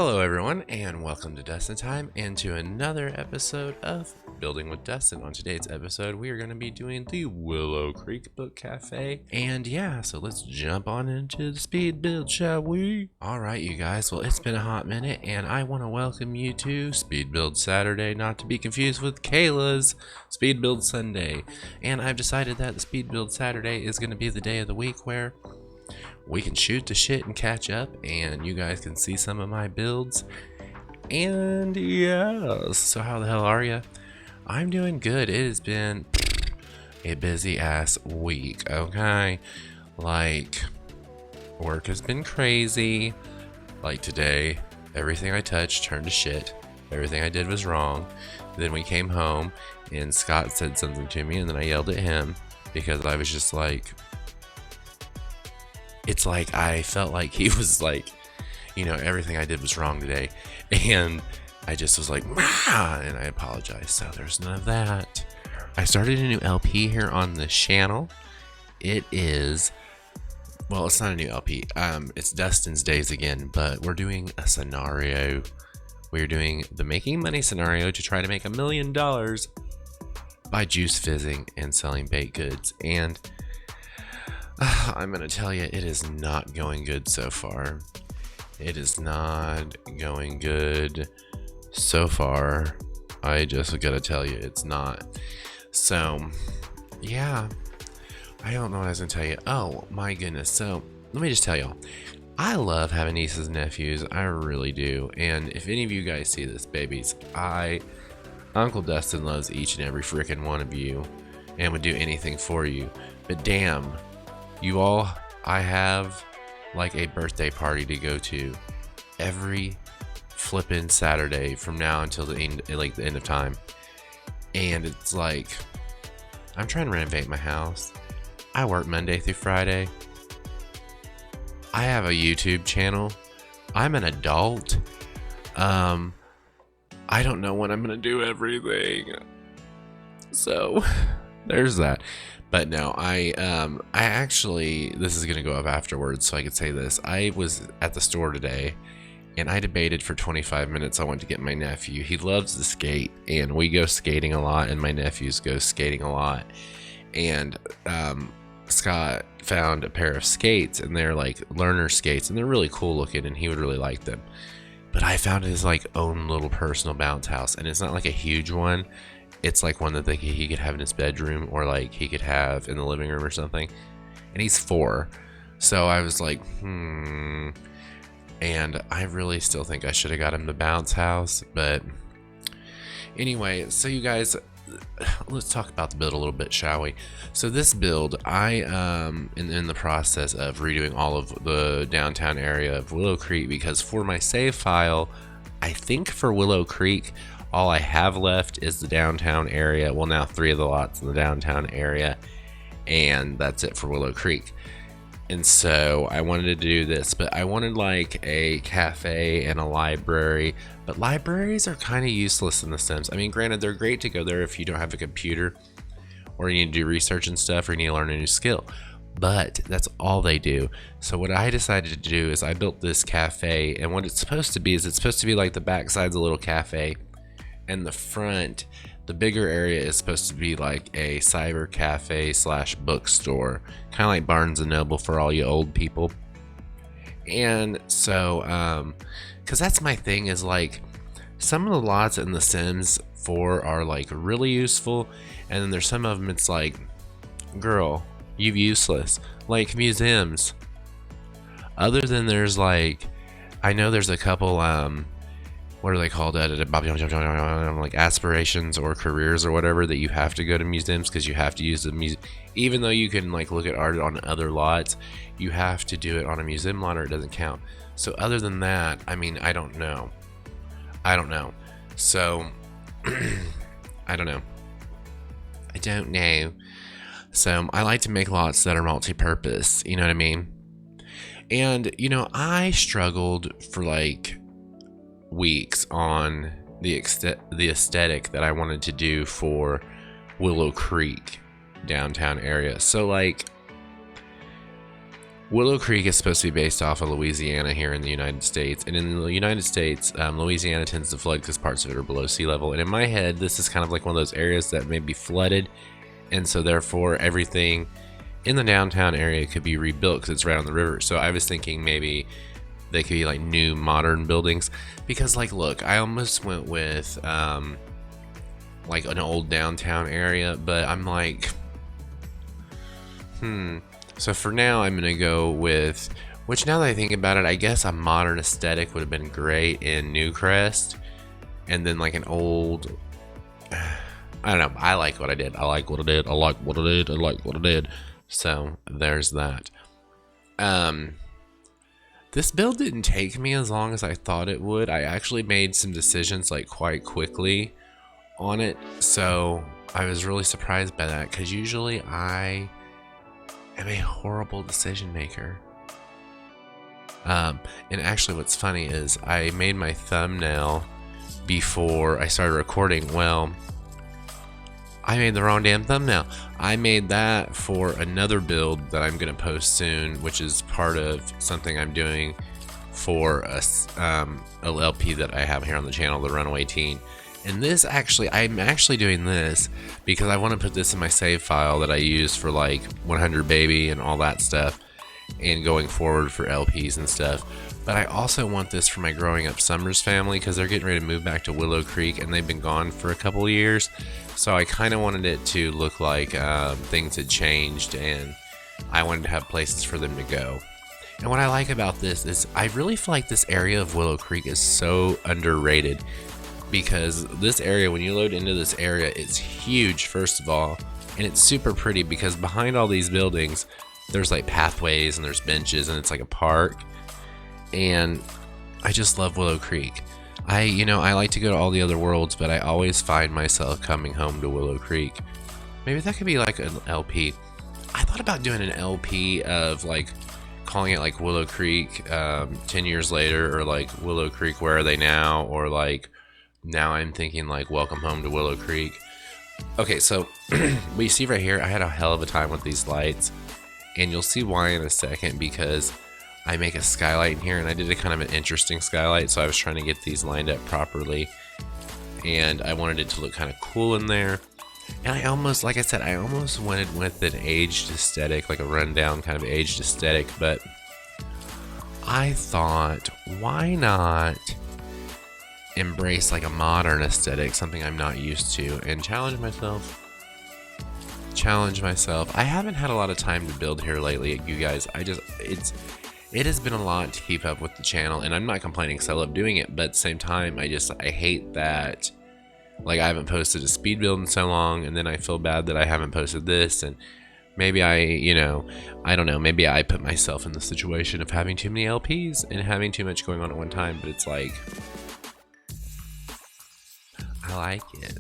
Hello everyone and welcome to Dustin Time and to another episode of Building with Dustin. On today's episode we are going to be doing the Willow Creek Book Cafe, and yeah, so let's jump on into the speed build, shall we? Alright you guys, well it's been a hot minute and I want to welcome you to Speed Build Saturday, not to be confused with Kayla's Speed Build Sunday. And I've decided that the Speed Build Saturday is going to be the day of the week where we can shoot the shit and catch up, and you guys can see some of my builds. And yeah, so how the hell are ya? I'm doing good. It has been a busy ass week, okay? Like, work has been crazy. Like today, everything I touched turned to shit. Everything I did was wrong. Then we came home and Scott said something to me and then I yelled at him because I was just like, it's like I felt like he was like, you know, everything I did was wrong today, and I just was like, "Mah!" And I apologize. So there's none of that. I started a new LP here on the channel. It is, well, it's not a new LP. It's Dustin's Days again, but we're doing a scenario. We're doing the making money scenario to try to make $1 million by juice fizzing and selling baked goods. And I'm gonna tell you, it is not going good so far. It is not going good so far. I just gotta tell you, it's not. So, yeah, I don't know what I was gonna tell you. Oh my goodness. So, let me just tell y'all, I love having nieces and nephews. I really do. And if any of you guys see this, babies, Uncle Dustin loves each and every freaking one of you and would do anything for you. But damn, you all, I have like a birthday party to go to every flippin' Saturday from now until the end, like the end of time. And it's like, I'm trying to renovate my house. I work Monday through Friday. I have a YouTube channel. I'm an adult. I don't know when I'm gonna do everything. So there's that. But no, I actually, this is gonna go up afterwards, so I could say this. I was at the store today, and I debated for 25 minutes. I went to get my nephew. He loves to skate, and we go skating a lot, and my nephews go skating a lot. And Scott found a pair of skates, and they're like learner skates, and they're really cool looking, and he would really like them. But I found his like own little personal bounce house, and it's not like a huge one. It's like one that he could have in his bedroom, or like he could have in the living room or something. And he's 4. So I was like, And I really still think I should have got him the bounce house. But anyway, so you guys, let's talk about the build a little bit, shall we? So this build, I am in the process of redoing all of the downtown area of Willow Creek, because for my save file, I think for Willow Creek, all I have left is the downtown area. Well, now 3 of the lots in the downtown area, and that's it for Willow Creek. And so I wanted to do this, but I wanted like a cafe and a library, but libraries are kind of useless in The Sims. I mean, granted, they're great to go there if you don't have a computer, or you need to do research and stuff, or you need to learn a new skill, but that's all they do. So what I decided to do is I built this cafe, and what it's supposed to be is it's supposed to be like the backside's a little cafe, and the front, the bigger area, is supposed to be like a cyber cafe / bookstore, kind of like Barnes and Noble for all you old people. And so because that's my thing, is like some of the lots in The Sims 4 are like really useful, and then there's some of them it's like, girl, you useless. Like museums, other than there's like, I know there's a couple what are they called, like aspirations or careers or whatever, that you have to go to museums because you have to use the museum. Even though you can like look at art on other lots, you have to do it on a museum lot or it doesn't count. So other than that, I mean, I don't know. So I don't know. So I like to make lots that are multi-purpose, you know what I mean? And you know, I struggled for like weeks on the aesthetic that I wanted to do for Willow Creek downtown area. So like, Willow Creek is supposed to be based off of Louisiana here in the United States, and in the United States, Louisiana tends to flood because parts of it are below sea level. And in my head, this is kind of like one of those areas that may be flooded, and so therefore everything in the downtown area could be rebuilt because it's right on the river. So I was thinking maybe they could be like new modern buildings, because like, look, I almost went with like an old downtown area, but I'm like, So for now, I'm gonna go with, which now that I think about it, I guess a modern aesthetic would have been great in Newcrest, and then like an old, I don't know. I like what I did. I like what I did. I like what I did. I like what I did. So there's that. This build didn't take me as long as I thought it would. I actually made some decisions like quite quickly on it, so I was really surprised by that, because usually I am a horrible decision maker. And actually what's funny is I made my thumbnail before I started recording. Well, I made the wrong damn thumbnail. I made that for another build that I'm gonna post soon, which is part of something I'm doing for a LP that I have here on the channel, the Runaway Teen. And this actually, I'm actually doing this because I want to put this in my save file that I use for like 100 Baby and all that stuff, and going forward for LPs and stuff. But I also want this for my Growing Up Summers family, because they're getting ready to move back to Willow Creek and they've been gone for a couple of years. So I kind of wanted it to look like things had changed, and I wanted to have places for them to go. And what I like about this is I really feel like this area of Willow Creek is so underrated, because this area, when you load into this area, it's huge, first of all, and it's super pretty because behind all these buildings there's like pathways and there's benches and it's like a park, and I just love Willow Creek. I like to go to all the other worlds, but I always find myself coming home to Willow Creek. Maybe that could be like an LP. I thought about doing an LP of like calling it like Willow Creek 10 years later, or like Willow Creek, Where Are They Now, or like now I'm thinking like Welcome Home to Willow Creek. Okay, so we see right here, I had a hell of a time with these lights, and you'll see why in a second, because I make a skylight in here, and I did a kind of an interesting skylight, so I was trying to get these lined up properly, and I wanted it to look kind of cool in there. And I almost, like I said, I almost went with an aged aesthetic, like a rundown kind of aged aesthetic, but I thought, why not embrace like a modern aesthetic, something I'm not used to, and challenge myself. I haven't had a lot of time to build here lately, you guys. It has been a lot to keep up with the channel, and I'm not complaining because I love doing it, but at the same time, I hate that like I haven't posted a speed build in so long, and then I feel bad that I haven't posted this, and maybe I don't know, maybe I put myself in the situation of having too many LPs and having too much going on at one time, but it's like, I like it.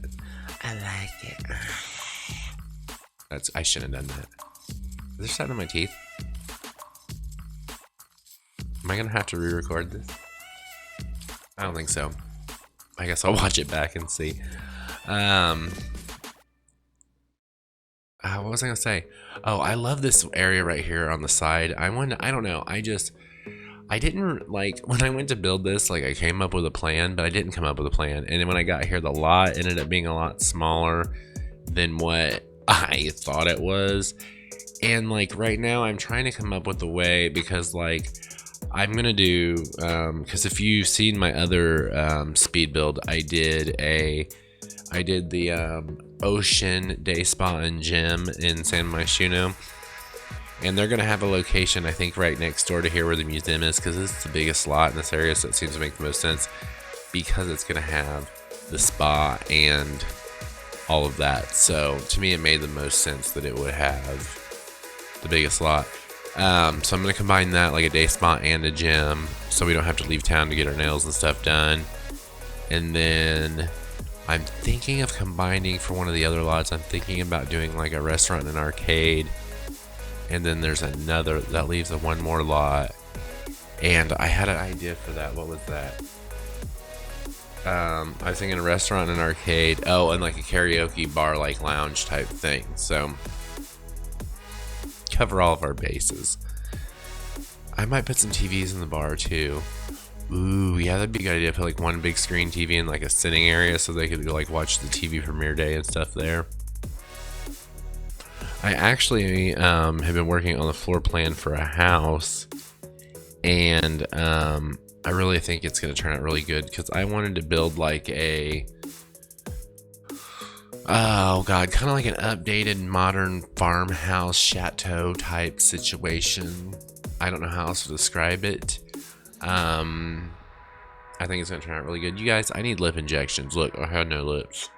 I shouldn't have done that. Is there something in my teeth? Am I gonna have to re-record this? I don't think so. I guess I'll watch it back and see. What was I gonna say? Oh, I love this area right here on the side. I don't know. I didn't like, when I went to build this, like I came up with a plan, but I didn't come up with a plan. And then when I got here, the lot ended up being a lot smaller than what I thought it was. And like right now I'm trying to come up with a way, because like I'm gonna do, because if you've seen my other speed build, I did the Ocean Day Spa and Gym in San Myshuno, and they're gonna have a location, I think, right next door to here where the museum is, because this is the biggest lot in this area, so it seems to make the most sense, because it's gonna have the spa and all of that. So to me, it made the most sense that it would have the biggest lot. So I'm gonna combine that, like a day spa and a gym, so we don't have to leave town to get our nails and stuff done. And then I'm thinking of combining, for one of the other lots, I'm thinking about doing like a restaurant and an arcade. And then there's another, that leaves one more lot. And I had an idea for that. What was that? I was thinking a restaurant and an arcade. Oh, and like a karaoke bar, like lounge type thing. So cover all of our bases. I might put some TVs in the bar too. Ooh, yeah, that'd be a good idea. Put like one big screen TV in like a sitting area so they could like watch the TV premiere day and stuff there. I actually have been working on the floor plan for a house, and I really think it's going to turn out really good because I wanted to build like a, oh god, kind of like an updated modern farmhouse chateau type situation. I don't know how else to describe it. I think it's going to turn out really good. You guys, I need lip injections. Look, I had no lips.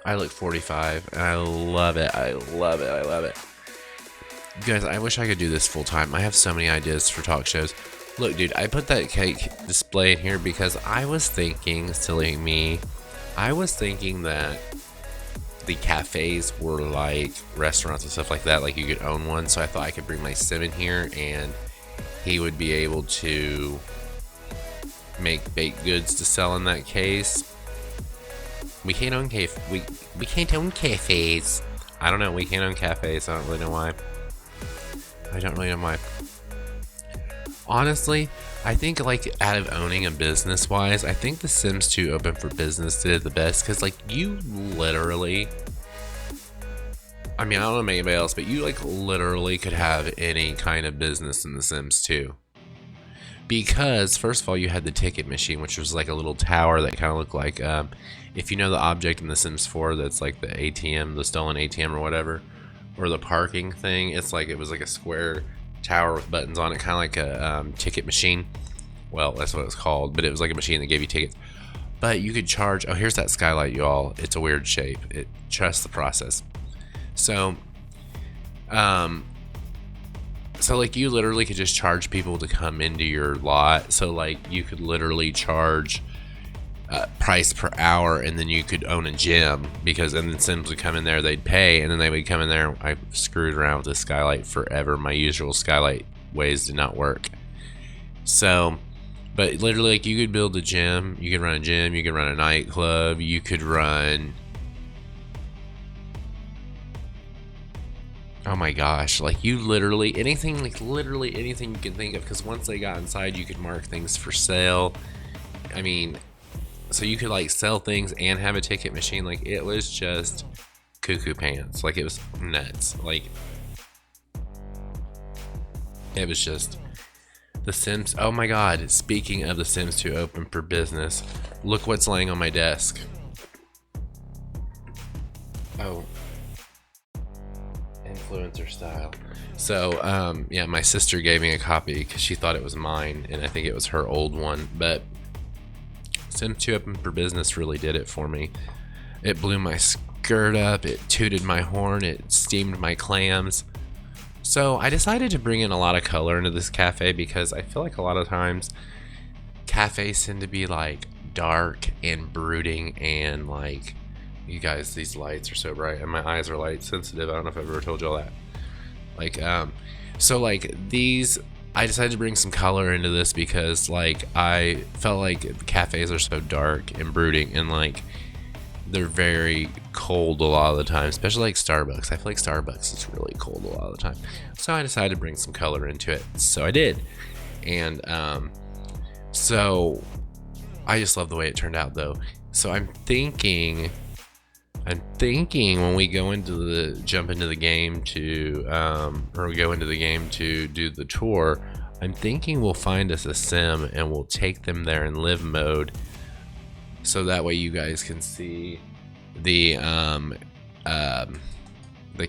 I look 45 and I love it. I love it. I love it. You guys, I wish I could do this full time. I have so many ideas for talk shows. Look, dude, I put that cake display in here because I was thinking, silly me, I was thinking that the cafes were like restaurants and stuff like that, like you could own one. So I thought I could bring my sim in here and he would be able to make baked goods to sell in that case. We can't own we can't own cafes. I don't know. We can't own cafes. I don't really know why. I don't really know why. Honestly, I think like out of owning a business wise, I think The Sims 2 Open for Business did it the best because like you literally, I mean, I don't know about anybody else, but you like literally could have any kind of business in The Sims 2. Because first of all, you had the ticket machine, which was like a little tower that kind of looked like, if you know the object in The Sims 4 that's like the ATM, the stolen ATM or whatever, or the parking thing, it's like it was like a square tower with buttons on it, kind of like a ticket machine. Well, that's what it was called, but it was like a machine that gave you tickets. But you could charge. Oh, here's that skylight, y'all. It's a weird shape. It trusts the process. So, so like you literally could just charge people to come into your lot. So like you could literally charge price per hour, and then you could own a gym because, and then Sims would come in there, they'd pay, and then they would come in there. I screwed around with the skylight forever. My usual skylight ways did not work. So, but literally, like you could build a gym, you could run a gym, you could run a nightclub, you could run. Oh my gosh, like you literally anything, like literally anything you can think of. Because once they got inside, you could mark things for sale. I mean, so you could like sell things and have a ticket machine. Like it was just cuckoo pants. Like it was nuts. Like it was just The Sims. Oh my god, speaking of The Sims 2 Open for Business, look what's laying on my desk. Oh, influencer style. So yeah, my sister gave me a copy because she thought it was mine, and I think it was her old one. But Sims 2 Open for Business really did it for me. It blew my skirt up, it tooted my horn, it steamed my clams. So I decided to bring in a lot of color into this cafe because I feel like a lot of times cafes tend to be like dark and brooding, and like, you guys, these lights are so bright and my eyes are light sensitive. I don't know if I've ever told y'all that. Like so like these, I decided to bring some color into this because like I felt like cafes are so dark and brooding, and like they're very cold a lot of the time, especially like Starbucks. I feel like Starbucks is really cold a lot of the time. So I decided to bring some color into it. So I did. And so I just love the way it turned out though. So I'm thinking when we go into jump into the game to or we go into the game to do the tour, I'm thinking we'll find us a sim and we'll take them there in live mode, so that way you guys can see the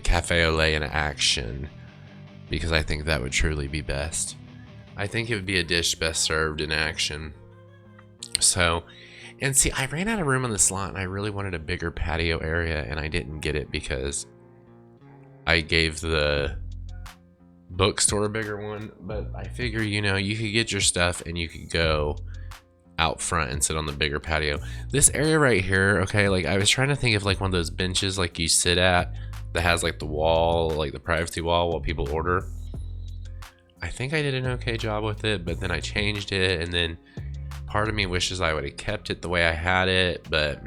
cafe au lait in action, because I think that would truly be best. I think it would be a dish best served in action. So, and see, I ran out of room on the slot, and I really wanted a bigger patio area, and I didn't get it because I gave the bookstore a bigger one. But I figure, you know, you could get your stuff and you could go out front and sit on the bigger patio. This area right here, okay, like I was trying to think of like one of those benches like you sit at that has like the wall, like the privacy wall while people order. I think I did an okay job with it, but then I changed it, and then part of me wishes I would have kept it the way I had it, but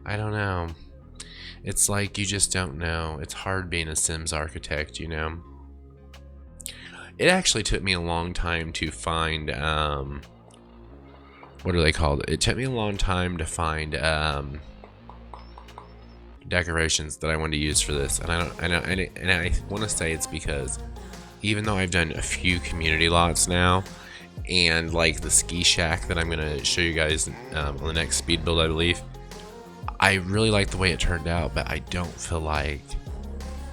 I don't know. It's like you just don't know. It's hard being a Sims architect, you know. It actually took me a long time to find what are they called? It took me a long time to find decorations that I wanted to use for this, and I want to say it's because even though I've done a few community lots now, and like the ski shack that I'm gonna show you guys on the next speed build, I believe, I really like the way it turned out, but I don't feel like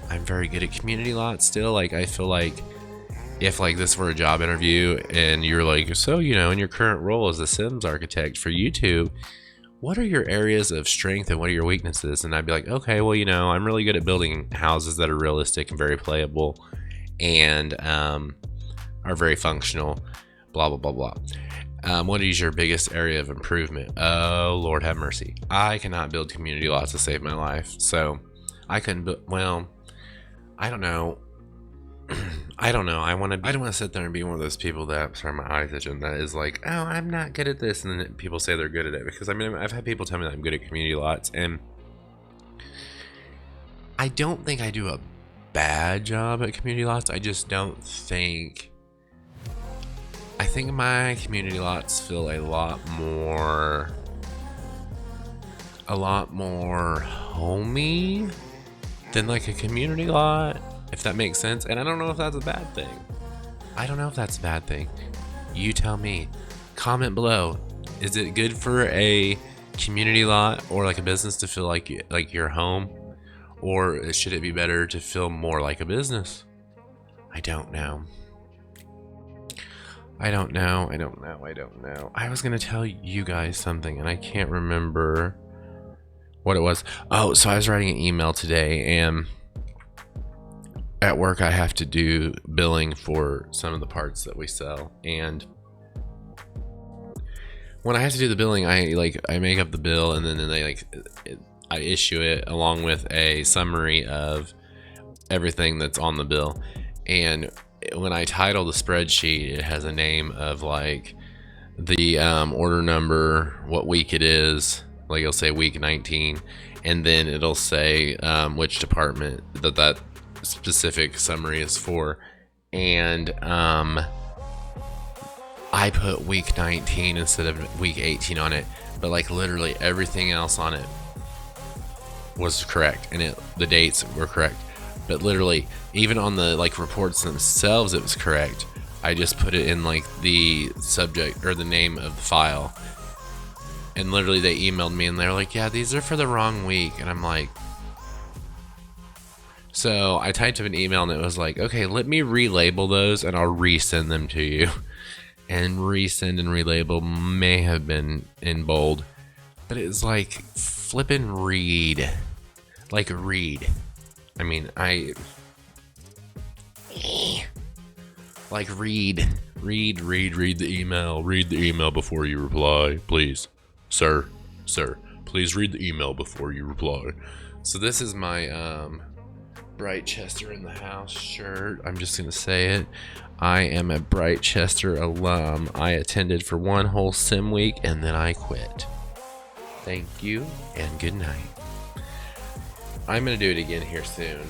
I'm very good at community lots still. Like, I feel like if like this were a job interview and you're like, so, you know, in your current role as a Sims architect for YouTube, what are your areas of strength and what are your weaknesses? And I'd be like, okay, well, you know, I'm really good at building houses that are realistic and very playable and are very functional, blah, blah, blah, blah. What is your biggest area of improvement? Oh, Lord have mercy. I cannot build community lots to save my life. So I couldn't, well, I don't know. I don't know. I don't want to sit there and be one of those people that, sorry, my eyes itching, that is like, oh, I'm not good at this, and then people say they're good at it. Because I mean, I've had people tell me that I'm good at community lots, and I don't think I do a bad job at community lots. I just don't think. I think my community lots feel a lot more homey than like a community lot, if that makes sense. And I don't know if that's a bad thing. You tell me. Comment below. Is it good for a community lot or like a business to feel like your home, or should it be better to feel more like a business? I don't know. I was gonna tell you guys something and I can't remember what it was. Oh, so I was writing an email today, and at work I have to do billing for some of the parts that we sell, and when I have to do the billing, I make up the bill, and then I issue it along with a summary of everything that's on the bill. And when I title the spreadsheet, it has a name of like the order number, what week it is, like it'll say week 19, and then it'll say which department that specific summary is for. And I put week 19 instead of week 18 on it, but like literally everything else on it was correct, and the dates were correct. But literally, even on the like reports themselves, it was correct. I just put it in like the subject or the name of the file. And literally they emailed me and they're like, yeah, these are for the wrong week. And I'm like, so I typed up an email and it was like, okay, let me relabel those and I'll resend them to you. And resend and relabel may have been in bold, but it's like flippin' read. Like read. I mean, like read the email. Read the email before you reply, please. Sir, please read the email before you reply. So this is my Bright Chester in the house shirt. I'm just gonna say it. I am a Bright Chester alum. I attended for one whole sim week and then I quit. Thank you and good night. I'm gonna do it again here soon.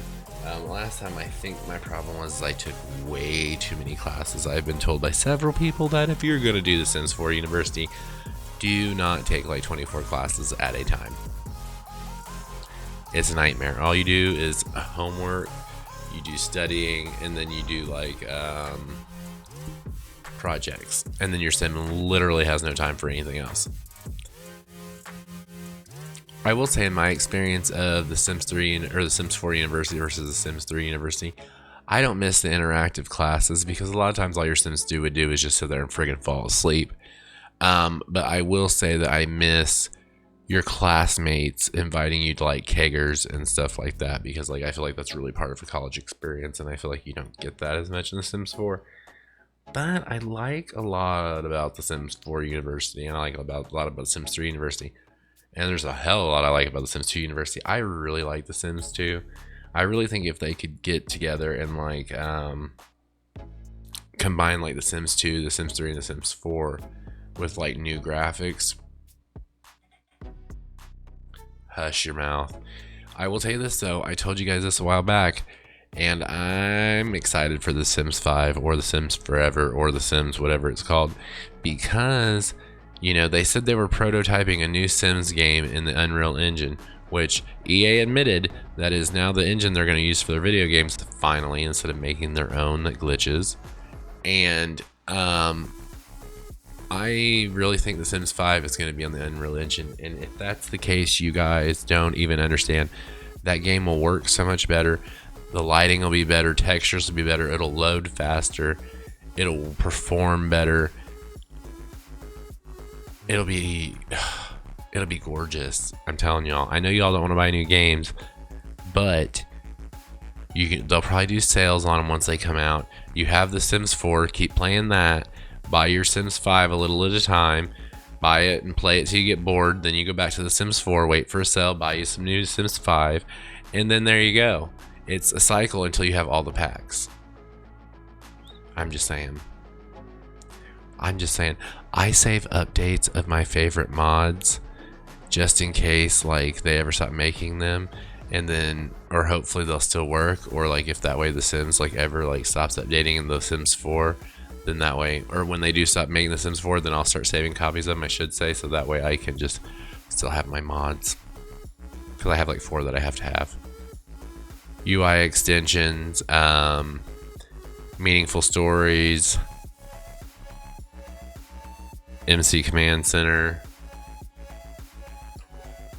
Last time I think my problem was I took way too many classes. I've been told by several people that if you're gonna do the Sims 4 University, do not take like 24 classes at a time. It's a nightmare. All you do is homework, you do studying, and then you do like projects, and then your sim literally has no time for anything else. I will say, in my experience of the Sims 3 or the Sims 4 University versus the Sims 3 University, I don't miss the interactive classes because a lot of times all your Sims would do is just sit there and friggin' fall asleep. But I will say that I miss your classmates inviting you to like keggers and stuff like that, because like I feel like that's really part of a college experience, and I feel like you don't get that as much in the Sims 4. But I like a lot about the Sims 4 University, and I like a lot about the Sims 3 University. And there's a hell of a lot I like about the Sims 2 University. I really like the Sims 2. I really think if they could get together and like combine like the Sims 2, the Sims 3, and the Sims 4 with like new graphics. Hush your mouth. I will tell you this though, I told you guys this a while back, and I'm excited for The Sims 5 or The Sims Forever or The Sims whatever it's called, because you know they said they were prototyping a new Sims game in the Unreal Engine, which EA admitted that is now the engine they're going to use for their video games finally, instead of making their own that glitches. And I really think The Sims 5 is going to be on the Unreal Engine, and if that's the case, you guys don't even understand. That game will work so much better. The lighting will be better, textures will be better, it'll load faster, it'll perform better. It'll be gorgeous. I'm telling y'all. I know y'all don't want to buy new games, but they'll probably do sales on them once they come out. You have The Sims 4, keep playing that. Buy your Sims 5 a little at a time. Buy it and play it till you get bored. Then you go back to The Sims 4, wait for a sale, buy you some new Sims 5, and then there you go. It's a cycle until you have all the packs. I'm just saying. I save updates of my favorite mods just in case like they ever stop making them, and then or hopefully they'll still work, or like if that way The Sims like ever like stops updating in The Sims 4, then that way, or when they do stop making The Sims 4, then I'll start saving copies of them, I should say, so that way I can just still have my mods, because I have like 4 that I have to have. UI extensions, meaningful stories, MC Command Center.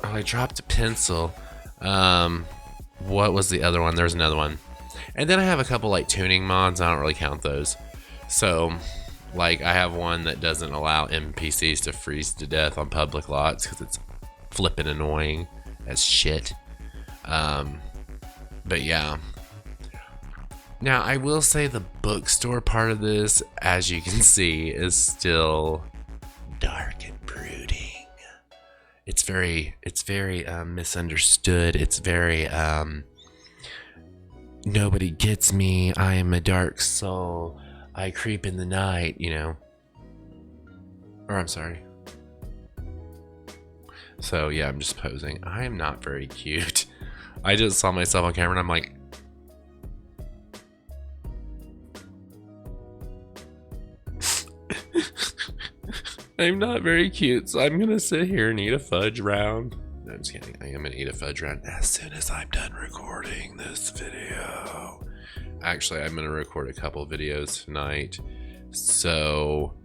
Oh, I dropped a pencil. What was the other one? There's another one. And then I have a couple like tuning mods. I don't really count those. So, like, I have one that doesn't allow NPCs to freeze to death on public lots because it's flippin' annoying as shit. But yeah. Now, I will say the bookstore part of this, as you can see, is still dark and brooding. It's very misunderstood. It's very nobody gets me. I am a dark soul. I creep in the night, you know. Or I'm sorry. So yeah, I'm just posing. I am not very cute. I just saw myself on camera and I'm like, I'm not very cute, so I'm gonna sit here and eat a fudge round. No, I'm just kidding. I am gonna eat a fudge round as soon as I'm done recording this video. Actually, I'm gonna record a couple videos tonight, so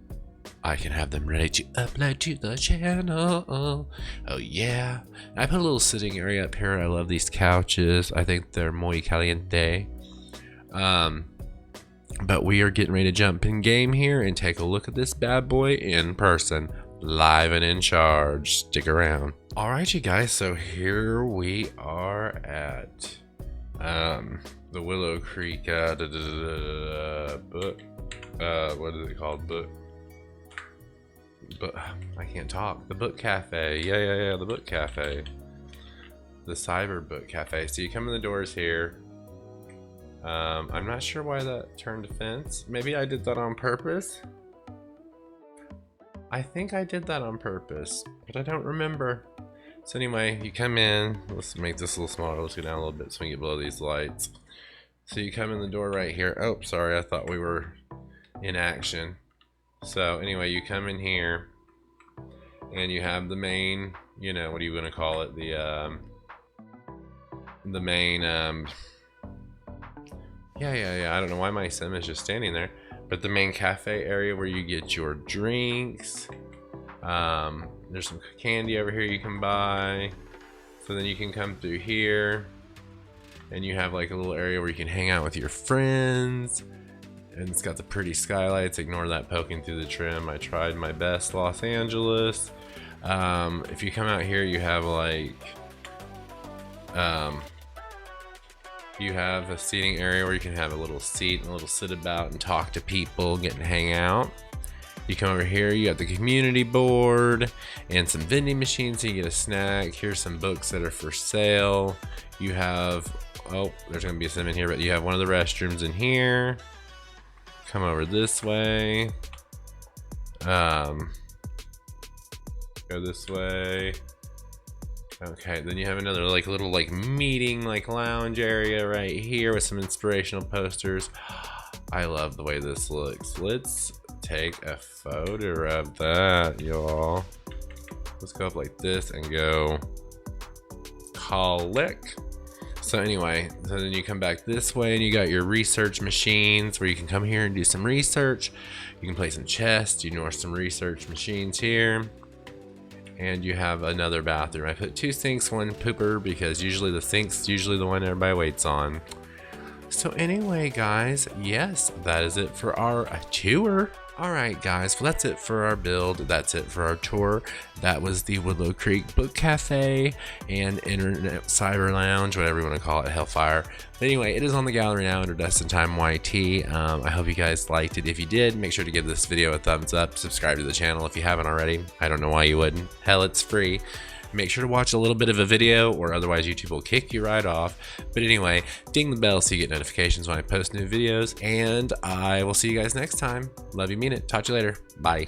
I can have them ready to upload to the channel. Oh yeah. I put a little sitting area up here. I love these couches. I think they're muy caliente. But we are getting ready to jump in game here and take a look at this bad boy in person, live and in charge. Stick around. All right, you guys, so here we are at the Willow Creek book. What is it called? Book. I can't talk. The Book Cafe. Yeah, the Book Cafe. The Cyber Book Cafe. So you come in the doors here. I'm not sure why that turned to fence. Maybe I did that on purpose. I think I did that on purpose, but I don't remember. So anyway, you come in. Let's make this a little smaller. Let's go down a little bit so we can get below these lights. So you come in the door right here. Oh, sorry, I thought we were in action. So anyway, you come in here and you have the main, you know, what are you gonna call it? The main yeah, I don't know why my sim is just standing there, but the main cafe area where you get your drinks. There's some candy over here you can buy. So then you can come through here and you have like a little area where you can hang out with your friends. And it's got the pretty skylights. Ignore that poking through the trim. I tried my best, Los Angeles. If you come out here, you have like you have a seating area where you can have a little seat and a little sit about and talk to people, get to hang out. You come over here, you got the community board and some vending machines so you get a snack. Here's some books that are for sale. You have, oh, there's gonna be some in here, but you have one of the restrooms in here. Come over this way. Go this way. Okay, then you have another like little like meeting like lounge area right here with some inspirational posters. I love the way this looks. Let's take a photo of that, y'all. Let's go up like this and go click. So anyway, so then you come back this way and you got your research machines where you can come here and do some research. You can play some chess, you know, some research machines here. And you have another bathroom. I put 2 sinks, 1 pooper, because usually the sink's usually the one everybody waits on. So anyway, guys, yes, that is it for our tour. Alright guys, well that's it for our build, that's it for our tour. That was the Willow Creek Book Cafe and Internet Cyber Lounge, whatever you want to call it, Hellfire. But anyway, it is on the gallery now under DustinTimeYT. I hope you guys liked it. If you did, make sure to give this video a thumbs up, subscribe to the channel if you haven't already. I don't know why you wouldn't. Hell, it's free. Make sure to watch a little bit of a video or otherwise YouTube will kick you right off. But anyway, ding the bell so you get notifications when I post new videos, and I will see you guys next time. Love you, mean it. Talk to you later. Bye.